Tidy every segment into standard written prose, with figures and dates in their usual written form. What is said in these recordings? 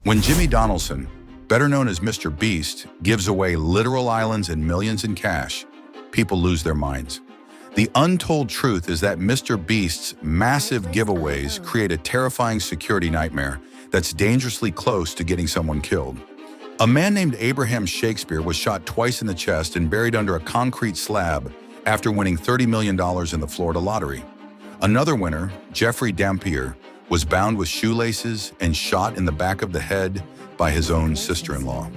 When Jimmy Donaldson, better known as MrBeast, gives away literal islands and millions in cash, people lose their minds. The untold truth is that MrBeast's massive giveaways create a terrifying security nightmare that's dangerously close to getting someone killed. A man named Abraham Shakespeare was shot twice in the chest and buried under a concrete slab after winning $30 million in the Florida lottery. Another winner, Jeffrey Dampier, was bound with shoelaces and shot in the back of the head by his own sister-in-law.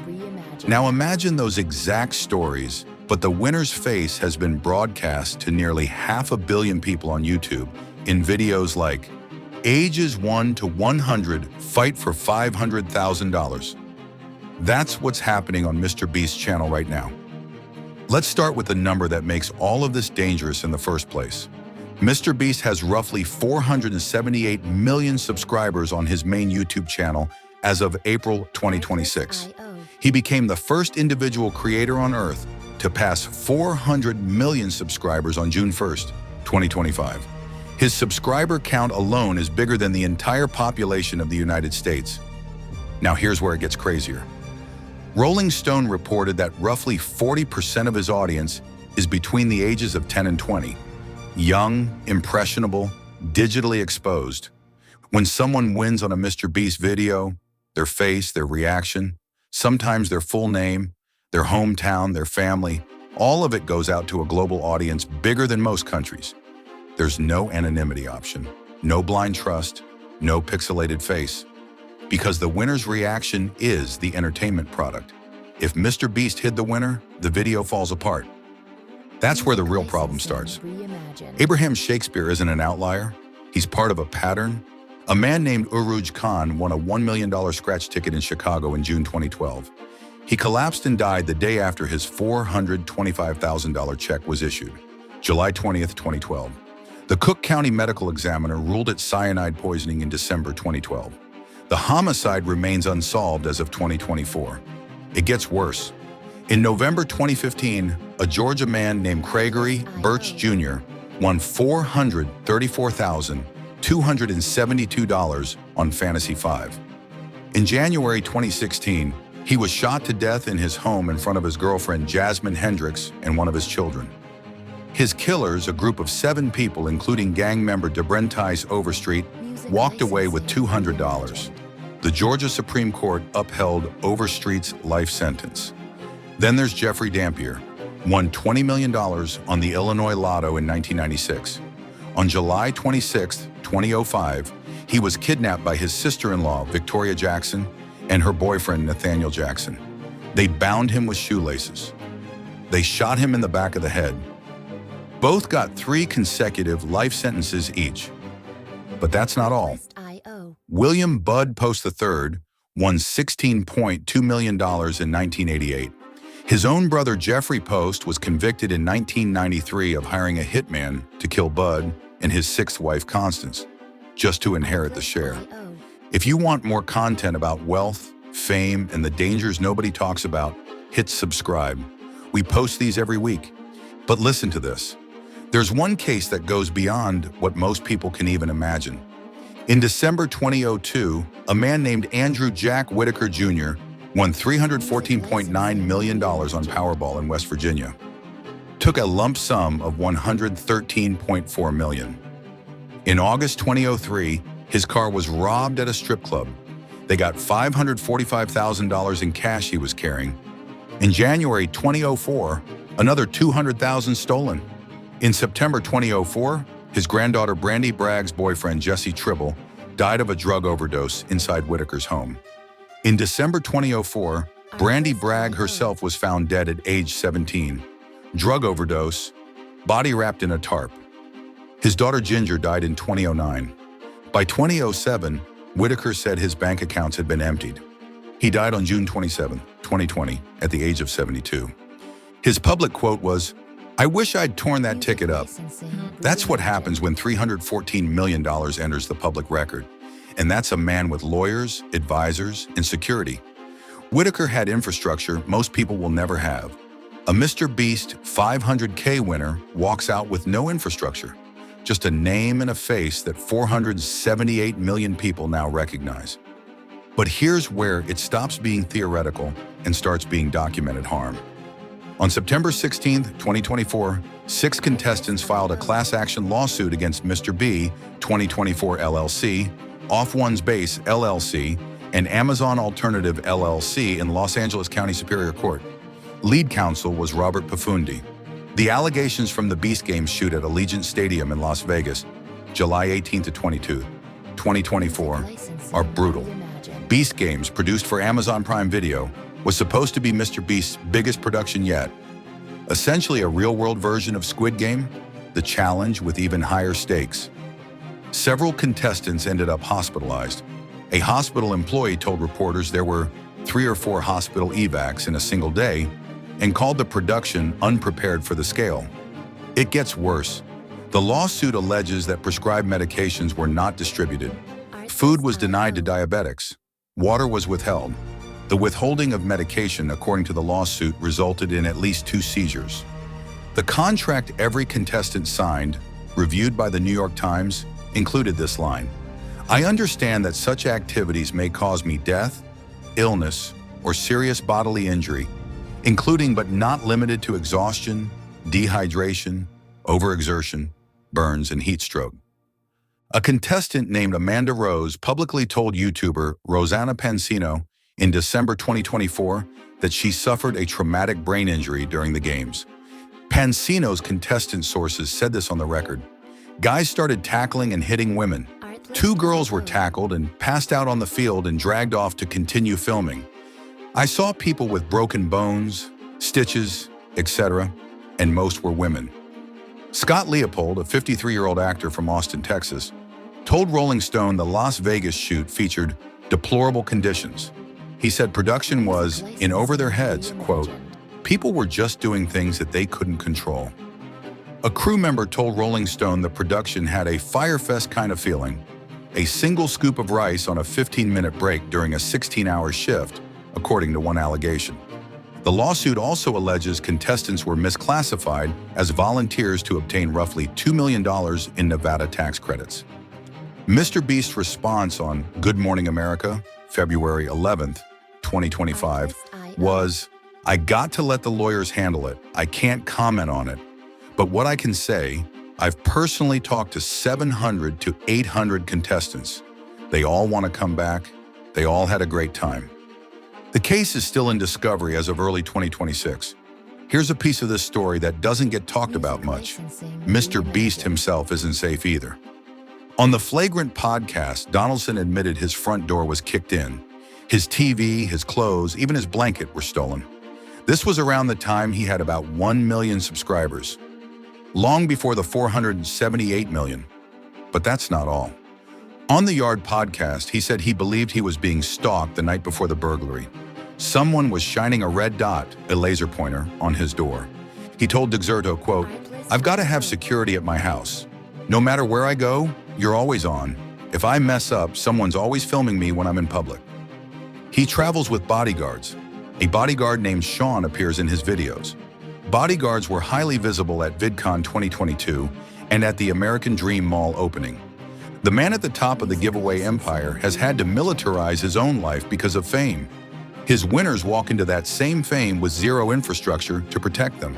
Now imagine those exact stories, but the winner's face has been broadcast to nearly 500 million people on YouTube in videos like, "Ages 1 to 100 fight for $500,000. That's what's happening on MrBeast's channel right now. Let's start with the number that makes all of this dangerous in the first place. MrBeast has roughly 478 million subscribers on his main YouTube channel as of April 2026. He became the first individual creator on Earth to pass 400 million subscribers on June 1st, 2025. His subscriber count alone is bigger than the entire population of the United States. Now here's where it gets crazier. Rolling Stone reported that roughly 40% of his audience is between the ages of 10 and 20. Young, impressionable, digitally exposed. When someone wins on a MrBeast video, their face, their reaction, sometimes their full name, their hometown, their family, all of it goes out to a global audience bigger than most countries. There's no anonymity option, no blind trust, no pixelated face. Because the winner's reaction is the entertainment product. If MrBeast hid the winner, the video falls apart. That's where the real problem starts. Abraham Shakespeare isn't an outlier. He's part of a pattern. A man named Uruj Khan won a $1 million scratch ticket in Chicago in June 2012. He collapsed and died the day after his $425,000 check was issued, July 20th, 2012. The Cook County Medical Examiner ruled it cyanide poisoning in December 2012. The homicide remains unsolved as of 2024. It gets worse. In November 2015, a Georgia man named Gregory Birch Jr. won $434,272 on Fantasy 5. In January 2016, he was shot to death in his home in front of his girlfriend Jasmine Hendricks and one of his children. His killers, a group of 7 people, including gang member DeBrentice Overstreet, walked away with $200. The Georgia Supreme Court upheld Overstreet's life sentence. Then there's Jeffrey Dampier, won $20 million on the Illinois Lotto in 1996. On July 26, 2005, he was kidnapped by his sister-in-law, Victoria Jackson, and her boyfriend, Nathaniel Jackson. They bound him with shoelaces. They shot him in the back of the head. Both got 3 consecutive life sentences each. But that's not all. William Bud Post III won $16.2 million in 1988. His own brother Jeffrey Post was convicted in 1993 of hiring a hitman to kill Bud and his 6th wife Constance, just to inherit the share. If you want more content about wealth, fame, and the dangers nobody talks about, hit subscribe. We post these every week. But listen to this. There's one case that goes beyond what most people can even imagine. In December 2002, a man named Andrew Jack Whitaker Jr. won $314.9 million on Powerball in West Virginia. Took a lump sum of $113.4 million. In August 2003, his car was robbed at a strip club. They got $545,000 in cash he was carrying. In January 2004, another $200,000 stolen. In September 2004, his granddaughter Brandy Bragg's boyfriend Jesse Tribble died of a drug overdose inside Whitaker's home. In December 2004, Brandy Bragg herself was found dead at age 17. Drug overdose, body wrapped in a tarp. His daughter Ginger died in 2009. By 2007, Whitaker said his bank accounts had been emptied. He died on June 27, 2020, at the age of 72. His public quote was, "I wish I'd torn that ticket up." That's what happens when $314 million enters the public record. And that's a man with lawyers, advisors, and security. Whitaker had infrastructure most people will never have. A MrBeast 500K winner walks out with no infrastructure, just a name and a face that 478 million people now recognize. But here's where it stops being theoretical and starts being documented harm. On September 16, 2024, 6 contestants filed a class action lawsuit against Mr. B 2024 LLC, Off One's Base LLC, and Amazon Alternative LLC in Los Angeles County Superior Court. Lead counsel was Robert Pafundi. The allegations from the Beast Games shoot at Allegiant Stadium in Las Vegas, July 18 to 22, 2024, are brutal. Beast Games, produced for Amazon Prime Video, was supposed to be MrBeast's biggest production yet. Essentially a real-world version of Squid Game, the challenge with even higher stakes. Several contestants ended up hospitalized. A hospital employee told reporters there were 3 or 4 hospital evacs in a single day and called the production unprepared for the scale. It gets worse. The lawsuit alleges that prescribed medications were not distributed. Food was denied to diabetics. Water was withheld. The withholding of medication, according to the lawsuit, resulted in at least 2 seizures. The contract every contestant signed, reviewed by the New York Times, included this line: "I understand that such activities may cause me death, illness, or serious bodily injury, including but not limited to exhaustion, dehydration, overexertion, burns, and heat stroke." A contestant named Amanda Rose publicly told YouTuber Rosanna Pansino in December 2024 that she suffered a traumatic brain injury during the games. Pansino's contestant sources said this on the record. "Guys started tackling and hitting women. 2 girls were tackled and passed out on the field and dragged off to continue filming. I saw people with broken bones, stitches, etc., and most were women." Scott Leopold, a 53-year-old actor from Austin, Texas, told Rolling Stone the Las Vegas shoot featured deplorable conditions. He said production was in over their heads, quote, "People were just doing things that they couldn't control." A crew member told Rolling Stone the production had a firefest kind of feeling, a single scoop of rice on a 15-minute break during a 16-hour shift, according to one allegation. The lawsuit also alleges contestants were misclassified as volunteers to obtain roughly $2 million in Nevada tax credits. MrBeast's response on Good Morning America, February 11th, 2025, was, "I got to let the lawyers handle it. I can't comment on it. But what I can say, I've personally talked to 700 to 800 contestants. They all want to come back. They all had a great time." The case is still in discovery as of early 2026. Here's a piece of this story that doesn't get talked about much. MrBeast himself isn't safe either. On the Flagrant podcast, Donaldson admitted his front door was kicked in. His TV, his clothes, even his blanket were stolen. This was around the time he had about 1 million subscribers, long before the 478 million. But that's not all. On the Yard podcast, he said he believed he was being stalked the night before the burglary. Someone was shining a red dot, a laser pointer, on his door. He told Dexerto, quote, "I've got to have security at my house. No matter where I go, you're always on. If I mess up, someone's always filming me when I'm in public." He travels with bodyguards. A bodyguard named Sean appears in his videos. Bodyguards were highly visible at VidCon 2022 and at the American Dream Mall opening. The man at the top of the giveaway empire has had to militarize his own life because of fame. His winners walk into that same fame with zero infrastructure to protect them.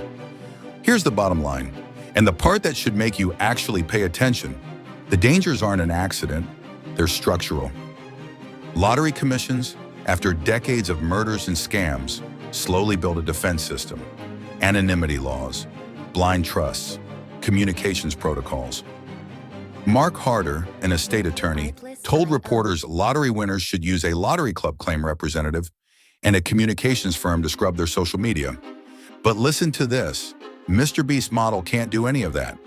Here's the bottom line, and the part that should make you actually pay attention. The dangers aren't an accident, they're structural. Lottery commissions, after decades of murders and scams, slowly build a defense system. Anonymity laws, blind trusts, communications protocols. Mark Harder, an estate attorney, told reporters lottery winners should use a lottery club claim representative and a communications firm to scrub their social media. But listen to this, MrBeast's model can't do any of that.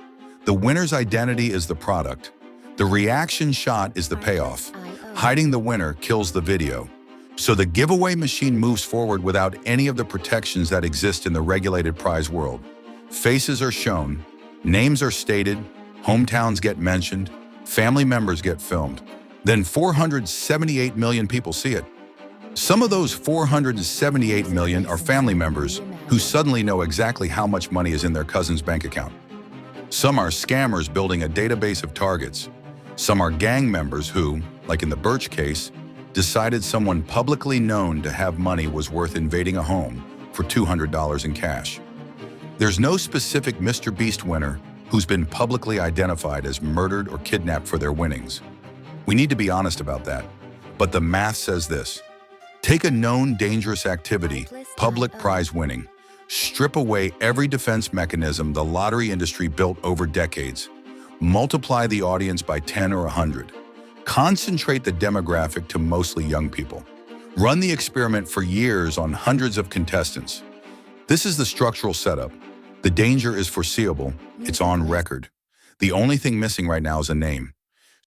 The winner's identity is the product. The reaction shot is the payoff. Hiding the winner kills the video. So the giveaway machine moves forward without any of the protections that exist in the regulated prize world. Faces are shown, names are stated, hometowns get mentioned, family members get filmed. Then 478 million people see it. Some of those 478 million are family members who suddenly know exactly how much money is in their cousin's bank account. Some are scammers building a database of targets. Some are gang members who, like in the Birch case, decided someone publicly known to have money was worth invading a home for $200 in cash. There's no specific MrBeast winner who's been publicly identified as murdered or kidnapped for their winnings. We need to be honest about that. But the math says this. Take a known dangerous activity, public prize winning. Strip away every defense mechanism the lottery industry built over decades. Multiply the audience by 10 or 100. Concentrate the demographic to mostly young people. Run the experiment for years on hundreds of contestants. This is the structural setup. The danger is foreseeable. It's on record. The only thing missing right now is a name.